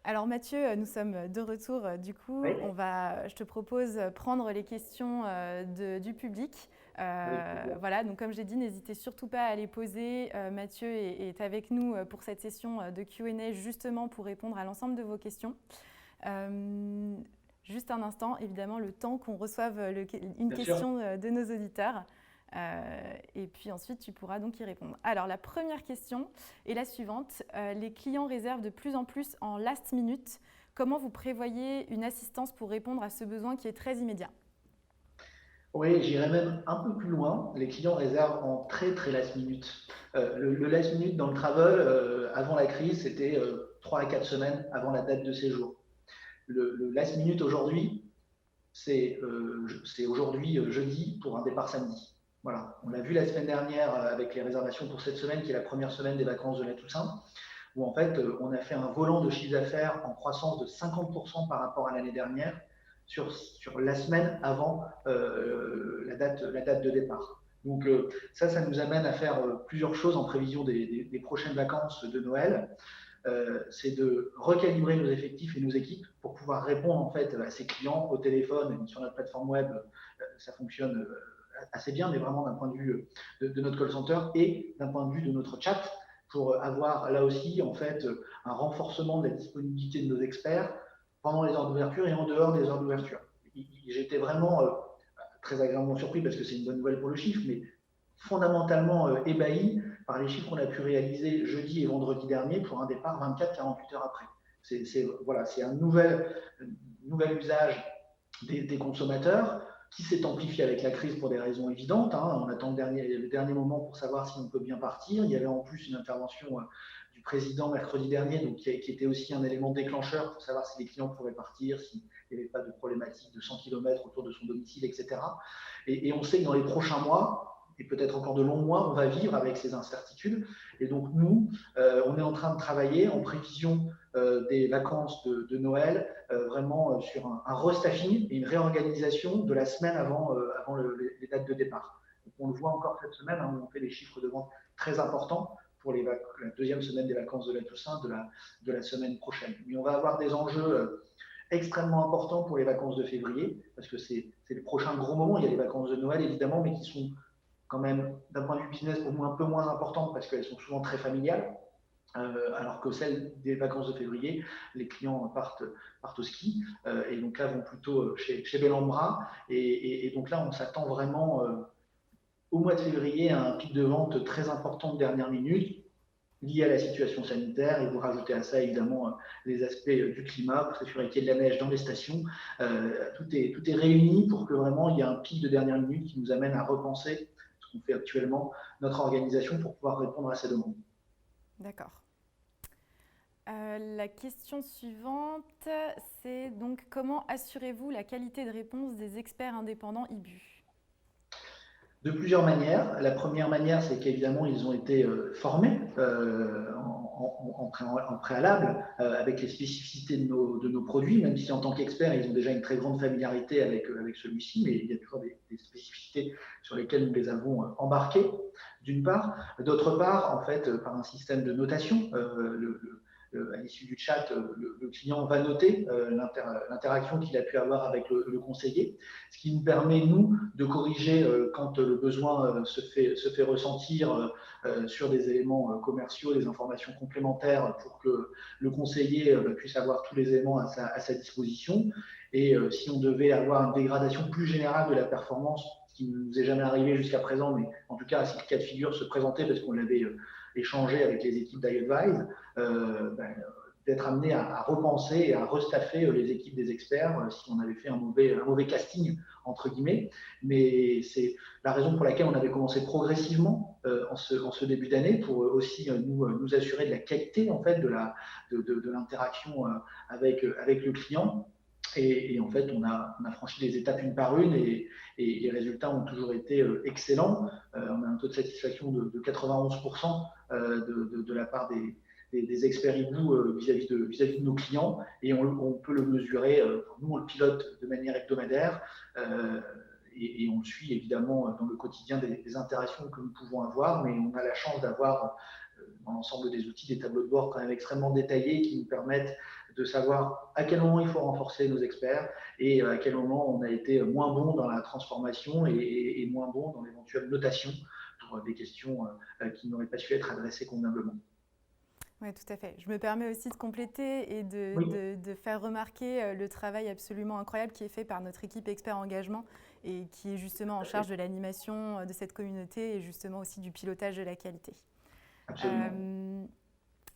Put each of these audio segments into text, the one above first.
Alors Mathieu, nous sommes de retour. Du coup, Oui, je te propose prendre les questions du public. avec plaisir. Voilà, donc comme j'ai dit, n'hésitez surtout pas à les poser. Mathieu est avec nous pour cette session de Q&A justement pour répondre à l'ensemble de vos questions. Euh, Juste un instant, évidemment, le temps qu'on reçoive une Bien sûr. question de nos auditeurs. Et puis ensuite, tu pourras donc y répondre. Alors, la première question est la suivante. Les clients réservent de plus en plus en last minute. Comment vous prévoyez une assistance pour répondre à ce besoin qui est très immédiat? Oui, j'irai même un peu plus loin. Les clients réservent en très très last minute. Le last minute dans le travel, avant la crise, c'était 3 à 4 semaines avant la date de séjour. Le last minute aujourd'hui, c'est aujourd'hui jeudi pour un départ samedi. Voilà, on l'a vu la semaine dernière avec les réservations pour cette semaine, qui est la première semaine des vacances de la Toussaint, où en fait on a fait un volant de chiffre d'affaires en croissance de 50% par rapport à l'année dernière sur la semaine avant la date de départ. Donc ça nous amène à faire plusieurs choses en prévision des prochaines vacances de Noël. C'est de recalibrer nos effectifs et nos équipes pour pouvoir répondre en fait à ces clients au téléphone sur notre plateforme web. Ça fonctionne assez bien, mais vraiment d'un point de vue de notre call center et d'un point de vue de notre chat pour avoir là aussi en fait un renforcement de la disponibilité de nos experts pendant les heures d'ouverture et en dehors des heures d'ouverture. J'étais vraiment très agréablement surpris parce que c'est une bonne nouvelle pour le chiffre, mais fondamentalement ébahi par les chiffres qu'on a pu réaliser jeudi et vendredi dernier pour un départ 24-48 heures après. Voilà, c'est un nouvel usage des consommateurs qui s'est amplifié avec la crise pour des raisons évidentes. Hein. On attend le dernier moment pour savoir si on peut bien partir. Il y avait en plus une intervention du président mercredi dernier, donc qui était aussi un élément déclencheur pour savoir si les clients pourraient partir, s'il n'y avait pas de problématique de 100 km autour de son domicile, etc. Et on sait que dans les prochains mois, et peut-être encore de longs mois, on va vivre avec ces incertitudes. Et donc nous, on est en train de travailler en prévision des vacances de Noël, vraiment sur un restaffing et une réorganisation de la semaine avant les dates de départ. Donc on le voit encore cette semaine, hein, où on fait des chiffres de vente très importants pour la deuxième semaine des vacances de la Toussaint de la semaine prochaine. Mais on va avoir des enjeux extrêmement importants pour les vacances de février, parce que c'est le prochain gros moment. Il y a les vacances de Noël, évidemment, mais qui sont quand même, d'un point de vue business, pour nous un peu moins importantes, parce qu'elles sont souvent très familiales. Alors que celles des vacances de février, les clients partent au ski et donc là vont plutôt chez Bellambra et donc là on s'attend vraiment au mois de février à un pic de vente très important de dernière minute lié à la situation sanitaire et vous rajoutez à ça évidemment les aspects du climat pour s'assurer qu'il y ait de la neige dans les stations. Tout est réuni pour que vraiment il y ait un pic de dernière minute qui nous amène à repenser ce qu'on fait actuellement, notre organisation pour pouvoir répondre à ces demandes. D'accord. La question suivante, c'est donc comment assurez-vous la qualité de réponse des experts indépendants IBU? De plusieurs manières. La première manière, c'est qu'évidemment, ils ont été formés en préalable avec les spécificités de nos produits, même si en tant qu'experts, ils ont déjà une très grande familiarité avec celui-ci, mais il y a toujours des spécificités sur lesquelles nous les avons embarqués, d'une part. D'autre part, en fait, par un système de notation, à l'issue du chat, le client va noter l'interaction qu'il a pu avoir avec le conseiller, ce qui nous permet, nous, de corriger quand le besoin se fait ressentir sur des éléments commerciaux, des informations complémentaires pour que le conseiller puisse avoir tous les éléments à sa disposition. Et si on devait avoir une dégradation plus générale de la performance, ce qui ne nous est jamais arrivé jusqu'à présent, mais en tout cas, si le cas de figure se présentait parce qu'on l'avait échangé avec les équipes d'iAdvise, d'être amené à repenser et à restaffer les équipes des experts si on avait fait un mauvais casting, entre guillemets. Mais c'est la raison pour laquelle on avait commencé progressivement en ce début d'année pour aussi nous assurer de la qualité en fait, de l'interaction avec le client. Et en fait, on a franchi les étapes une par une et les résultats ont toujours été excellents. On a un taux de satisfaction de 91% de la part des experts hibou vis-à-vis de nos clients et on peut le mesurer. Nous, on le pilote de manière hebdomadaire et on le suit évidemment dans le quotidien des interactions que nous pouvons avoir, mais on a la chance d'avoir dans l'ensemble des outils des tableaux de bord quand même extrêmement détaillés qui nous permettent de savoir à quel moment il faut renforcer nos experts et à quel moment on a été moins bon dans la transformation et moins bon dans l'éventuelle notation pour des questions qui n'auraient pas su être adressées convenablement. Oui, tout à fait. Je me permets aussi de compléter et Oui, de faire remarquer le travail absolument incroyable qui est fait par notre équipe expert engagement et qui est justement en tout à fait, charge de l'animation de cette communauté et justement aussi du pilotage de la qualité. absolument. Euh,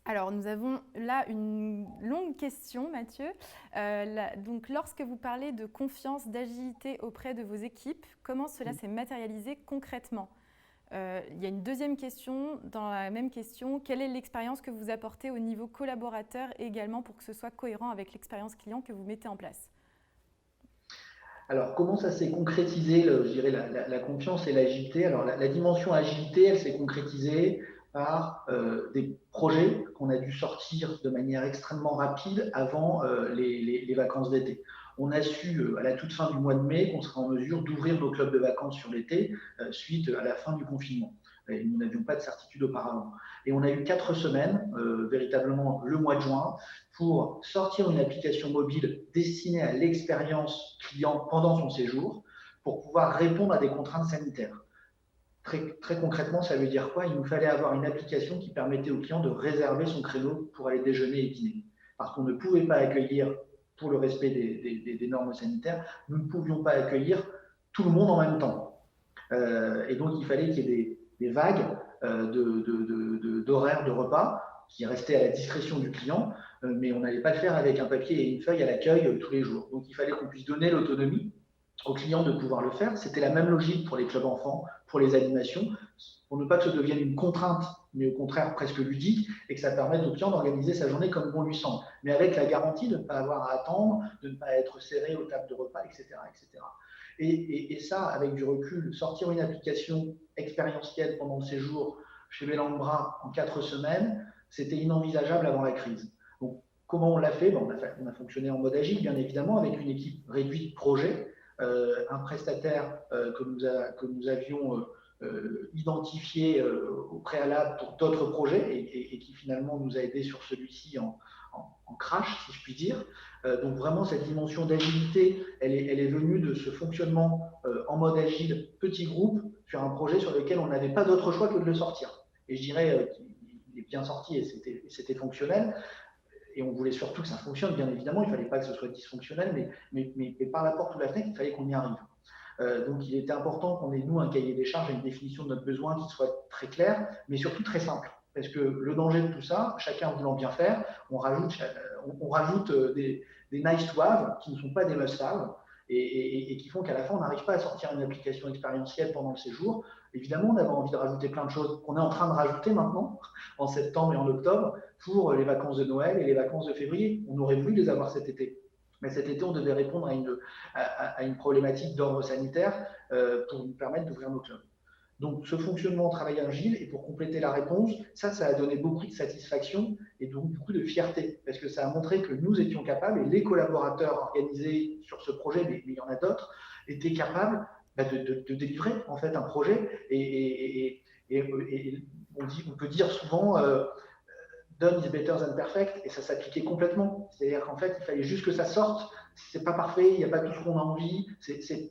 alors, nous avons là une longue question, Mathieu. Donc, lorsque vous parlez de confiance, d'agilité auprès de vos équipes, comment cela s'est matérialisé concrètement? Il y a une deuxième question dans la même question. Quelle est l'expérience que vous apportez au niveau collaborateur et également pour que ce soit cohérent avec l'expérience client que vous mettez en place? Alors, comment ça s'est concrétisé, je dirais, la confiance et l'agilité? Alors, la dimension agilité, elle s'est concrétisée par des projets qu'on a dû sortir de manière extrêmement rapide avant les vacances d'été. On a su à la toute fin du mois de mai qu'on serait en mesure d'ouvrir nos clubs de vacances sur l'été suite à la fin du confinement. Et nous n'avions pas de certitude auparavant. Et on a eu 4 semaines, véritablement le mois de juin, pour sortir une application mobile destinée à l'expérience client pendant son séjour pour pouvoir répondre à des contraintes sanitaires. Très concrètement, ça veut dire quoi? Il nous fallait avoir une application qui permettait au client de réserver son créneau pour aller déjeuner et dîner. Parce qu'on ne pouvait pas accueillir, pour le respect des normes sanitaires, nous ne pouvions pas accueillir tout le monde en même temps. Et donc, il fallait qu'il y ait des vagues d'horaires de repas qui restaient à la discrétion du client, mais on n'allait pas le faire avec un papier et une feuille à l'accueil tous les jours. Donc, il fallait qu'on puisse donner l'autonomie aux clients de pouvoir le faire. C'était la même logique pour les clubs enfants, pour les animations, pour ne pas que ce devienne une contrainte, mais au contraire presque ludique, et que ça permette au client d'organiser sa journée comme bon lui semble, mais avec la garantie de ne pas avoir à attendre, de ne pas être serré aux tables de repas, etc. etc. Et ça, avec du recul, sortir une application expérientielle pendant le séjour chez Bellambra en 4 semaines, c'était inenvisageable avant la crise. Donc, comment on l'a fait? On a fonctionné en mode agile, bien évidemment, avec une équipe réduite de projet, un prestataire que nous avions identifié au préalable pour d'autres projets et qui finalement nous a aidés sur celui-ci en crash, si je puis dire. Donc vraiment, cette dimension d'agilité, elle est venue de ce fonctionnement en mode agile, petit groupe, sur un projet sur lequel on n'avait pas d'autre choix que de le sortir. Et je dirais qu'il est bien sorti et c'était fonctionnel. Et on voulait surtout que ça fonctionne, bien évidemment. Il ne fallait pas que ce soit dysfonctionnel, mais par la porte ou la fenêtre, il fallait qu'on y arrive. Donc, il était important qu'on ait, nous, un cahier des charges et une définition de notre besoin qui soit très claire, mais surtout très simple. Parce que le danger de tout ça, chacun voulant bien faire, on rajoute des nice to have qui ne sont pas des must have et qui font qu'à la fin, on n'arrive pas à sortir une application expérientielle pendant le séjour. Évidemment, on avait envie de rajouter plein de choses qu'on est en train de rajouter maintenant, en septembre et en octobre, pour les vacances de Noël et les vacances de février. On aurait voulu les avoir cet été. Mais cet été, on devait répondre à une problématique d'ordre sanitaire pour nous permettre d'ouvrir nos clubs. Donc, ce fonctionnement en travail agile, et pour compléter la réponse, ça a donné beaucoup de satisfaction et donc beaucoup de fierté, parce que ça a montré que nous étions capables, et les collaborateurs organisés sur ce projet, mais il y en a d'autres, étaient capables de délivrer en fait un projet. Et on peut dire souvent done is better than perfect, et ça s'appliquait complètement. C'est-à-dire qu'en fait, il fallait juste que ça sorte. C'est pas parfait, il n'y a pas tout ce qu'on a envie.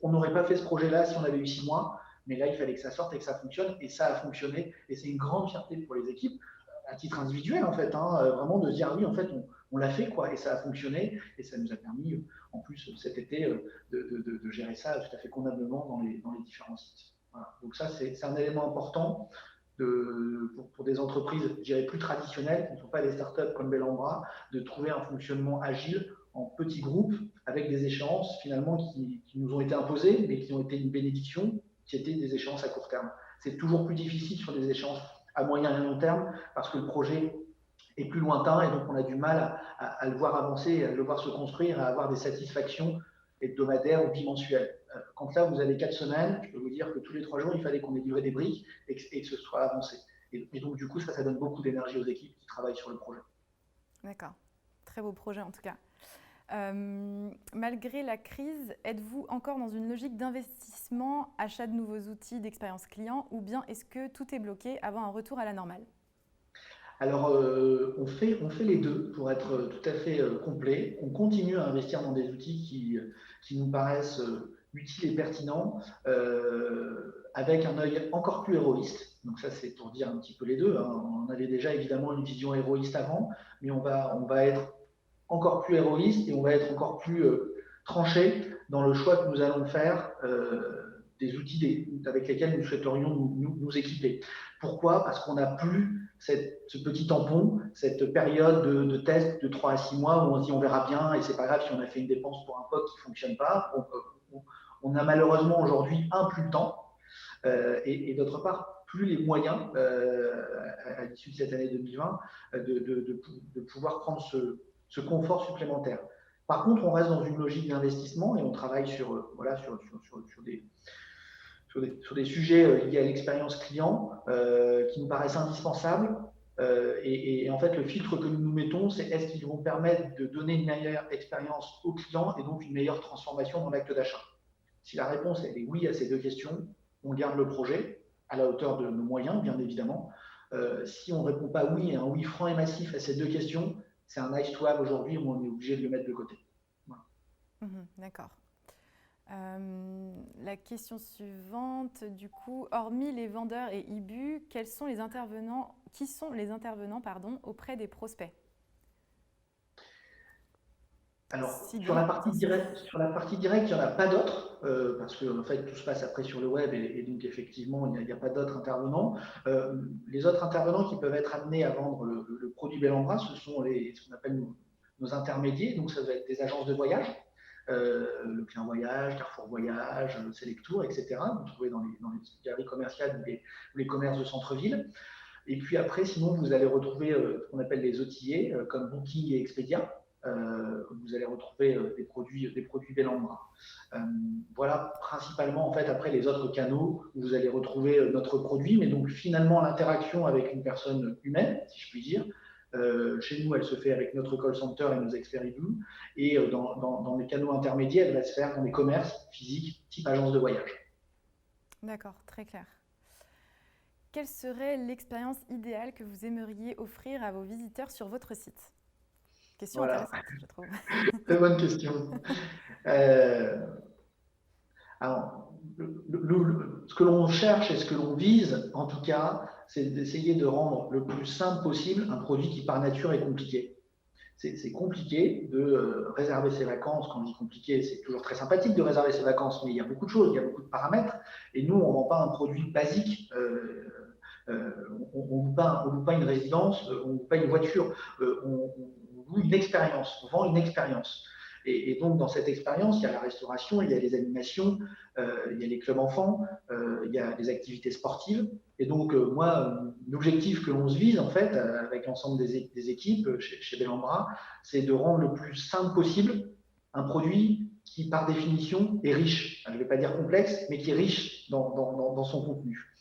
On n'aurait pas fait ce projet-là si on avait eu 6 mois, mais là, il fallait que ça sorte et que ça fonctionne, et ça a fonctionné. Et c'est une grande fierté pour les équipes, à titre individuel, en fait, vraiment de se dire, oui, en fait, on l'a fait, quoi, et ça a fonctionné, et ça nous a permis, en plus, cet été, de gérer ça tout à fait convenablement dans les différents sites. Voilà. Donc ça, c'est un élément important pour des entreprises, je dirais, plus traditionnelles, qui ne sont pas des startups comme Bellambra, de trouver un fonctionnement agile en petits groupes avec des échéances finalement qui nous ont été imposées, mais qui ont été une bénédiction, qui étaient des échéances à court terme. C'est toujours plus difficile sur des échéances à moyen et long terme parce que le projet est plus lointain et donc on a du mal à le voir avancer, à le voir se construire, à avoir des satisfactions hebdomadaires ou bimensuelles. Quand là, vous avez 4 semaines, je peux vous dire que tous les 3 jours, il fallait qu'on ait livré des briques et que ce soit avancé. Et donc, du coup, ça donne beaucoup d'énergie aux équipes qui travaillent sur le projet. D'accord. Très beau projet en tout cas. Malgré la crise, êtes-vous encore dans une logique d'investissement, achat de nouveaux outils d'expérience client, ou bien est-ce que tout est bloqué avant un retour à la normale? Alors, on fait les deux pour être tout à fait complet. On continue à investir dans des outils qui nous paraissent utiles et pertinents, avec un œil encore plus héroïste. Donc ça, c'est pour dire un petit peu les deux, hein. On avait déjà évidemment une vision héroïste avant, mais on va être encore plus héroïste et on va être encore plus tranché dans le choix que nous allons faire des outils avec lesquels nous souhaiterions nous équiper. Pourquoi? Parce qu'on n'a plus ce petit tampon, cette période de test de 3 à 6 mois où on se dit on verra bien et c'est pas grave si on a fait une dépense pour un POC qui ne fonctionne pas. On a malheureusement aujourd'hui plus le temps et d'autre part plus les moyens à l'issue de cette année 2020 de pouvoir prendre ce confort supplémentaire. Par contre, on reste dans une logique d'investissement et on travaille voilà, sur des sujets liés à l'expérience client qui nous paraissent indispensables. Et en fait, le filtre que nous nous mettons, c'est est-ce qu'ils vont permettre de donner une meilleure expérience aux clients et donc une meilleure transformation dans l'acte d'achat. Si la réponse est oui à ces deux questions, on garde le projet à la hauteur de nos moyens, bien évidemment. Si on ne répond pas oui et un oui franc et massif à ces deux questions, c'est un nice to have aujourd'hui où on est obligé de le mettre de côté. Voilà. D'accord. La question suivante, du coup, hormis les vendeurs et IBU, qui sont les intervenants auprès des prospects? Alors, sur la partie directe, il n'y en a pas d'autres, parce que en fait, tout se passe après sur le web et donc effectivement, il n'y a pas d'autres intervenants. Les autres intervenants qui peuvent être amenés à vendre le produit Bel en Bras, ce sont ce qu'on appelle nos intermédiaires, donc ça va être des agences de voyage, le Clin Voyage, Carrefour Voyage, Selectour, etc. Vous trouvez dans les galeries commerciales ou les commerces de centre-ville. Et puis après, sinon, vous allez retrouver ce qu'on appelle les outillés, comme Booking et Expedia. Vous allez retrouver des produits Bel en Bras. Voilà principalement en fait après les autres canaux où vous allez retrouver notre produit, mais donc finalement l'interaction avec une personne humaine, si je puis dire. Chez nous, elle se fait avec notre call center et nos experts IBU, et dans les canaux intermédiaires, elle va se faire dans des commerces physiques type agence de voyage. D'accord, très clair. Quelle serait l'expérience idéale que vous aimeriez offrir à vos visiteurs sur votre site? Question intéressante, je trouve. Très bonne question. Alors, ce que l'on cherche et ce que l'on vise, en tout cas, c'est d'essayer de rendre le plus simple possible un produit qui, par nature, est compliqué. C'est compliqué de réserver ses vacances. Quand on dit compliqué, c'est toujours très sympathique de réserver ses vacances, mais il y a beaucoup de choses, il y a beaucoup de paramètres. Et nous, on ne vend pas un produit basique. On ne loue pas une résidence, on ne loue pas une voiture. On loue une expérience, on vend une expérience. Et donc, dans cette expérience, il y a la restauration, il y a les animations, il y a les clubs enfants, il y a les activités sportives. Et donc, moi, l'objectif que l'on se vise, en fait, avec l'ensemble des équipes chez Bel en Bras, c'est de rendre le plus simple possible un produit qui, par définition, est riche. Je ne vais pas dire complexe, mais qui est riche dans son contenu.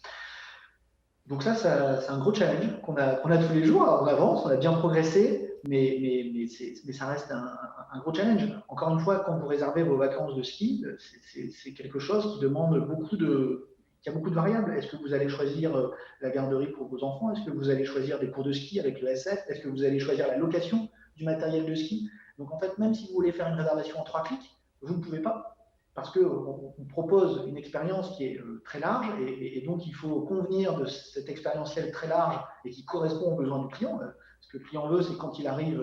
Donc ça, c'est un gros challenge qu'on a tous les jours. Alors, on avance, on a bien progressé, mais ça reste un gros challenge. Encore une fois, quand vous réservez vos vacances de ski, c'est quelque chose qui demande il y a beaucoup de variables. Est-ce que vous allez choisir la garderie pour vos enfants? Est-ce que vous allez choisir des cours de ski avec le SF? Est-ce que vous allez choisir la location du matériel de ski? Donc en fait, même si vous voulez faire une réservation en 3 clics, vous ne pouvez pas. Parce qu'on propose une expérience qui est très large et donc il faut convenir de cette expérientielle très large et qui correspond aux besoins du client. Ce que le client veut, c'est quand il arrive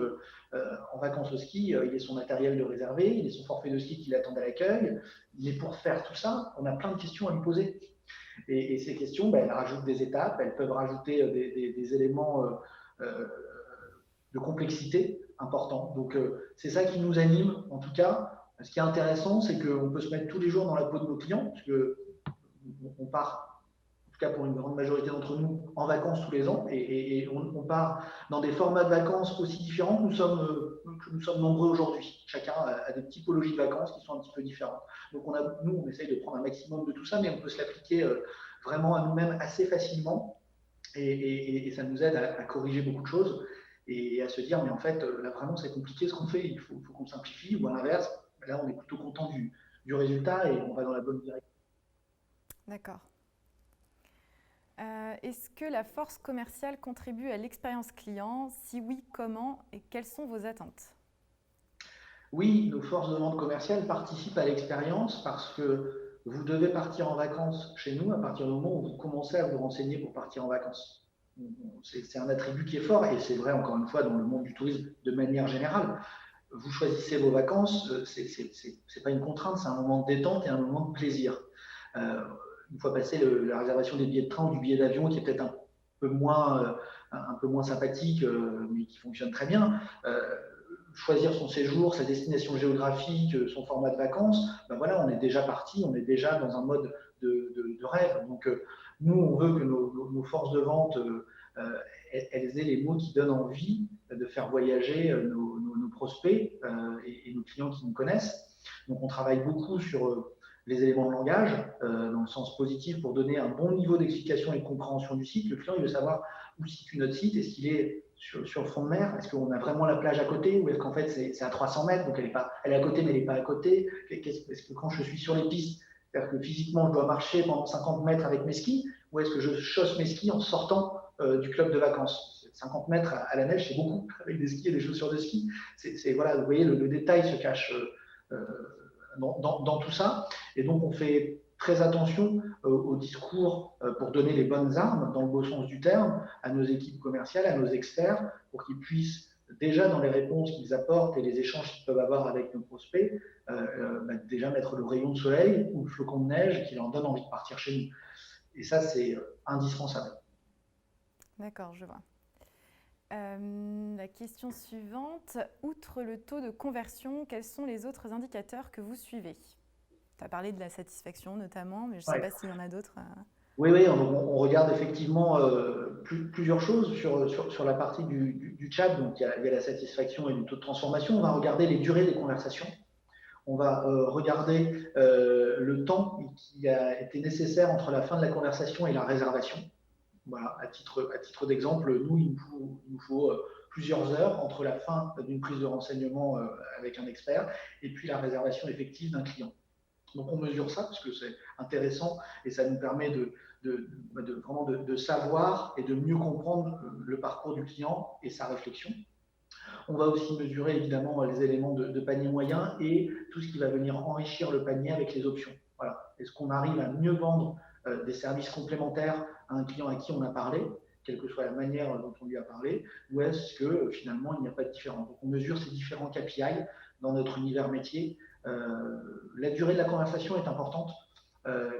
en vacances au ski, il ait son matériel de réservé, il ait son forfait de ski qui l'attend à l'accueil. Mais pour faire tout ça, on a plein de questions à lui poser. Et ces questions, elles rajoutent des étapes, elles peuvent rajouter des éléments de complexité importants. Donc c'est ça qui nous anime, en tout cas. Ce qui est intéressant, c'est qu'on peut se mettre tous les jours dans la peau de nos clients, parce qu'on part, en tout cas pour une grande majorité d'entre nous, en vacances tous les ans, et on part dans des formats de vacances aussi différents que nous sommes nombreux aujourd'hui. Chacun a des typologies de vacances qui sont un petit peu différentes. Donc nous, on essaye de prendre un maximum de tout ça, mais on peut se l'appliquer vraiment à nous-mêmes assez facilement, et ça nous aide à corriger beaucoup de choses, et à se dire, mais en fait, là vraiment c'est compliqué ce qu'on fait, il faut qu'on simplifie, ou à l'inverse, là, on est plutôt content du résultat et on va dans la bonne direction. D'accord. Est-ce que la force commerciale contribue à l'expérience client? Si oui, comment et quelles sont vos attentes? Oui, nos forces de vente commerciales participent à l'expérience parce que vous devez partir en vacances chez nous à partir du moment où vous commencez à vous renseigner pour partir en vacances. C'est un attribut qui est fort et c'est vrai encore une fois dans le monde du tourisme de manière générale. Vous choisissez vos vacances, c'est pas une contrainte, c'est un moment de détente et un moment de plaisir. Euh, une fois passé la réservation des billets de train ou du billet d'avion qui est peut-être un peu moins sympathique, mais qui fonctionne très bien, choisir son séjour, sa destination géographique, son format de vacances, ben voilà, on est déjà parti, on est déjà dans un mode de rêve. Donc, nous, on veut que nos forces de vente, elles aient les mots qui donnent envie de faire voyager nos prospects et nos clients qui nous connaissent. Donc, on travaille beaucoup sur les éléments de langage, dans le sens positif, pour donner un bon niveau d'explication et de compréhension du site. Le client, il veut savoir où se situe notre site. Est-ce qu'il est sur le front de mer? Est-ce qu'on a vraiment la plage à côté? Ou est-ce qu'en fait, c'est à 300 mètres, donc elle est à côté, mais elle n'est pas à côté? Est-ce que quand je suis sur les pistes, c'est-à-dire que physiquement, je dois marcher pendant 50 mètres avec mes skis? Ou est-ce que je chausse mes skis en sortant du club de vacances? 50 mètres à la neige, c'est beaucoup, avec des skis et des chaussures de ski. Voilà, vous voyez, le détail se cache dans tout ça. Et donc, on fait très attention au discours pour donner les bonnes armes, dans le beau sens du terme, à nos équipes commerciales, à nos experts, pour qu'ils puissent, déjà dans les réponses qu'ils apportent et les échanges qu'ils peuvent avoir avec nos prospects, déjà mettre le rayon de soleil ou le flocon de neige qui leur donne envie de partir chez nous. Et ça, c'est indispensable. D'accord, je vois. La question suivante, outre le taux de conversion, quels sont les autres indicateurs que vous suivez? Tu as parlé de la satisfaction notamment, mais je ne sais Ouais. pas s'il y en a d'autres. Oui, oui, on regarde effectivement plusieurs choses sur la partie du chat. Donc, il y a la satisfaction et le taux de transformation. On va regarder les durées des conversations. On va regarder le temps qui a été nécessaire entre la fin de la conversation et la réservation. Voilà, à titre d'exemple, nous, il nous faut plusieurs heures entre la fin d'une prise de renseignement avec un expert et puis la réservation effective d'un client. Donc on mesure ça parce que c'est intéressant et ça nous permet vraiment de savoir et de mieux comprendre le parcours du client et sa réflexion. On va aussi mesurer évidemment les éléments de panier moyen et tout ce qui va venir enrichir le panier avec les options. Voilà. Est-ce qu'on arrive à mieux vendre des services complémentaires à un client à qui on a parlé, quelle que soit la manière dont on lui a parlé, ou est-ce que finalement il n'y a pas de différence? Donc on mesure ces différents KPI dans notre univers métier. La durée de la conversation est importante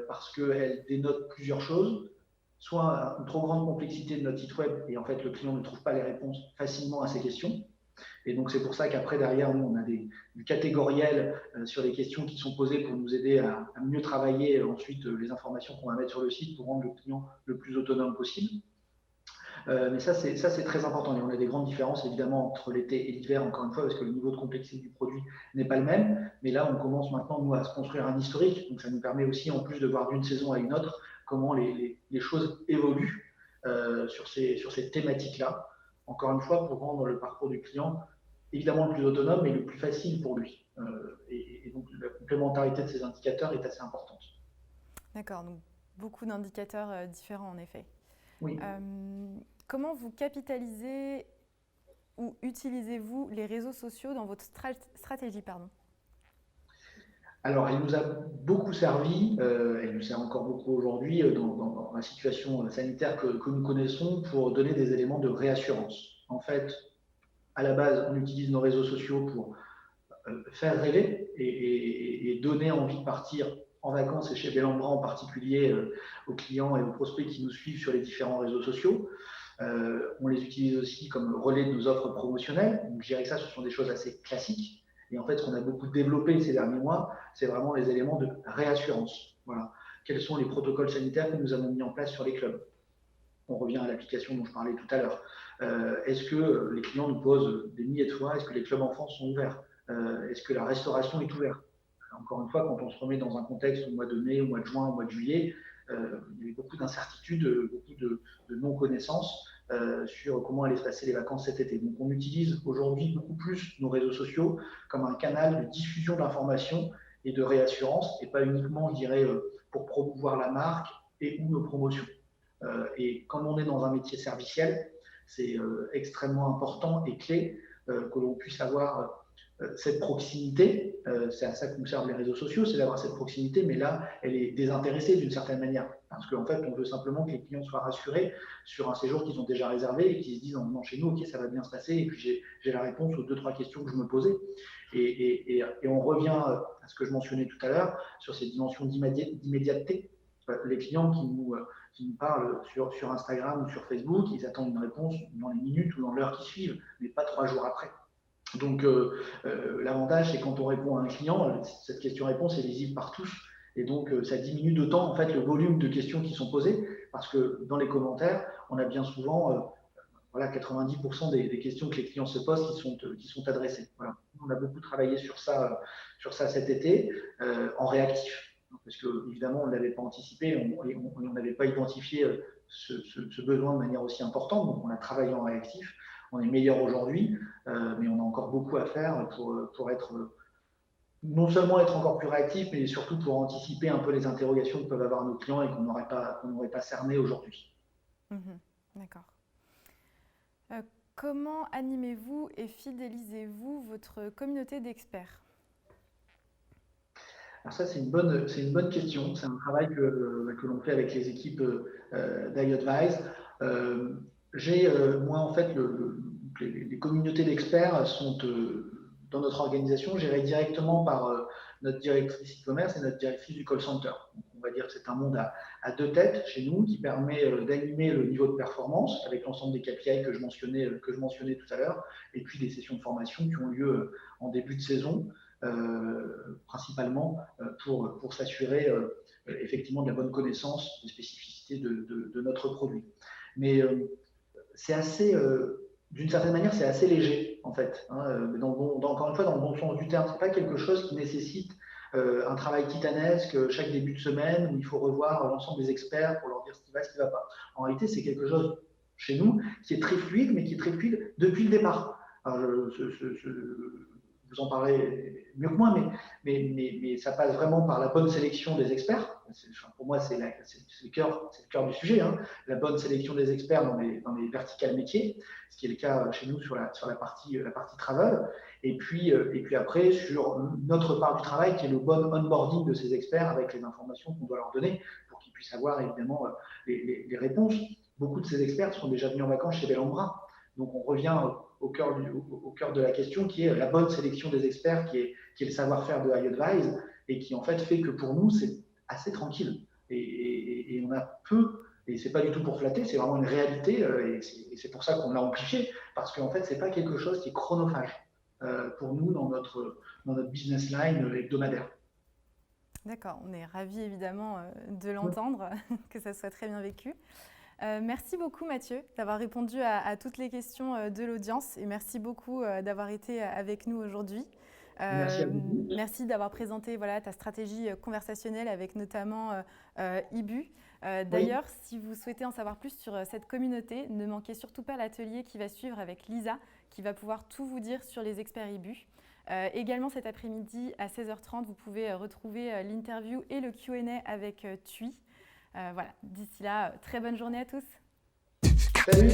parce qu'elle dénote plusieurs choses, soit une trop grande complexité de notre site web et en fait le client ne trouve pas les réponses facilement à ses questions. Et donc c'est pour ça qu'après derrière nous on a du catégoriel sur les questions qui sont posées pour nous aider à mieux travailler ensuite les informations qu'on va mettre sur le site pour rendre le client le plus autonome possible. Mais ça c'est très important. Et on a des grandes différences évidemment entre l'été et l'hiver, encore une fois, parce que le niveau de complexité du produit n'est pas le même. Mais là, on commence maintenant, nous, à se construire un historique. Donc ça nous permet aussi, en plus de voir d'une saison à une autre, comment les choses évoluent sur ces thématiques-là. Encore une fois, pour rendre le parcours du client évidemment le plus autonome et le plus facile pour lui. Et donc la complémentarité de ces indicateurs est assez importante. D'accord, donc beaucoup d'indicateurs différents en effet. Oui. Comment vous capitalisez ou utilisez-vous les réseaux sociaux dans votre stratégie, pardon? Alors, elle nous a beaucoup servi, elle nous sert encore beaucoup aujourd'hui dans la situation sanitaire que nous connaissons pour donner des éléments de réassurance. En fait, à la base, on utilise nos réseaux sociaux pour faire rêver et donner envie de partir en vacances et chez Bellambra en particulier aux clients et aux prospects qui nous suivent sur les différents réseaux sociaux. On les utilise aussi comme relais de nos offres promotionnelles. Donc, je dirais que ça, ce sont des choses assez classiques. Et en fait, ce qu'on a beaucoup développé ces derniers mois, c'est vraiment les éléments de réassurance. Voilà. Quels sont les protocoles sanitaires que nous avons mis en place sur les clubs? On revient à l'application dont je parlais tout à l'heure. Est-ce que les clients nous posent des milliers de fois, est-ce que les clubs enfants sont ouverts? Est-ce que la restauration est ouverte? Encore une fois, quand on se remet dans un contexte au mois de mai, au mois de juin, au mois de juillet, il y avait beaucoup d'incertitudes, beaucoup de non-connaissances sur comment allaient se passer les vacances cet été. Donc on utilise aujourd'hui beaucoup plus nos réseaux sociaux comme un canal de diffusion d'informations et de réassurance, et pas uniquement, je dirais, pour promouvoir la marque et ou nos promotions. Et comme on est dans un métier serviciel, c'est extrêmement important et clé que l'on puisse avoir cette proximité. C'est à ça que nous servent les réseaux sociaux, c'est d'avoir cette proximité, mais là, elle est désintéressée d'une certaine manière. Parce qu'en fait, on veut simplement que les clients soient rassurés sur un séjour qu'ils ont déjà réservé et qu'ils se disent en venant chez nous, ok, ça va bien se passer, et puis j'ai la réponse aux 2-3 questions que je me posais. Et on revient à ce que je mentionnais tout à l'heure sur ces dimensions d'immédiateté. Les clients qui nous parlent sur Instagram ou sur Facebook, ils attendent une réponse dans les minutes ou dans l'heure qui suivent, mais pas 3 jours après. Donc, l'avantage, c'est quand on répond à un client, cette question-réponse est visible par tous. Et donc, ça diminue d'autant en fait, le volume de questions qui sont posées, parce que dans les commentaires, on a bien souvent 90% des questions que les clients se posent qui sont adressées. Voilà. On a beaucoup travaillé sur ça cet été, en réactif. Parce que évidemment, on ne l'avait pas anticipé, on n'avait pas identifié ce besoin de manière aussi importante. Donc, on a travaillé en réactif. On est meilleur aujourd'hui, mais on a encore beaucoup à faire pour être non seulement être encore plus réactif, mais surtout pour anticiper un peu les interrogations que peuvent avoir nos clients et qu'on n'aurait pas cernées aujourd'hui. D'accord. Comment animez-vous et fidélisez-vous votre communauté d'experts ? Alors ça, c'est une bonne question. C'est un travail que l'on fait avec les équipes d'iAdvise. Moi, en fait, les communautés d'experts sont dans notre organisation gérées directement par notre directrice e-commerce et notre directrice du call center. Donc, on va dire que c'est un monde à 2 têtes chez nous qui permet d'animer le niveau de performance avec l'ensemble des KPI que je mentionnais tout à l'heure, et puis des sessions de formation qui ont lieu en début de saison. Principalement pour s'assurer effectivement de la bonne connaissance des spécificités de notre produit. Mais c'est assez, d'une certaine manière, c'est assez léger en fait. Encore une fois, dans le bon sens du terme, c'est pas quelque chose qui nécessite un travail titanesque chaque début de semaine où il faut revoir l'ensemble des experts pour leur dire ce qui va, ce qui ne va pas. En réalité, c'est quelque chose chez nous qui est très fluide, mais qui est très fluide depuis le départ. Alors, vous en parlez mieux que moi, mais ça passe vraiment par la bonne sélection des experts. Pour moi, c'est le cœur du sujet, hein. La bonne sélection des experts dans les verticales métiers, ce qui est le cas chez nous sur la partie travel. Et puis après, sur notre part du travail, qui est le bon onboarding de ces experts avec les informations qu'on doit leur donner pour qu'ils puissent avoir évidemment les réponses. Beaucoup de ces experts sont déjà venus en vacances chez Bellambra. Donc, on revient au cœur de la question, qui est la bonne sélection des experts, qui est le savoir-faire de iAdvise, et qui en fait fait que pour nous, c'est assez tranquille. Et on a peu, et c'est pas du tout pour flatter, c'est vraiment une réalité, et c'est pour ça qu'on l'a amplifié, parce qu'en fait, c'est pas quelque chose qui est chronophage pour nous dans notre business line hebdomadaire. D'accord, on est ravis évidemment de l'entendre, que ça soit très bien vécu. Merci beaucoup Mathieu d'avoir répondu à toutes les questions de l'audience et merci beaucoup d'avoir été avec nous aujourd'hui. Merci à vous. Merci d'avoir présenté ta stratégie conversationnelle avec notamment Ibu. D'ailleurs, si vous souhaitez en savoir plus sur cette communauté, ne manquez surtout pas l'atelier qui va suivre avec Lisa qui va pouvoir tout vous dire sur les experts Ibu. Également cet après-midi à 16h30, vous pouvez retrouver l'interview et le Q&A avec TUI. D'ici là, très bonne journée à tous. Salut.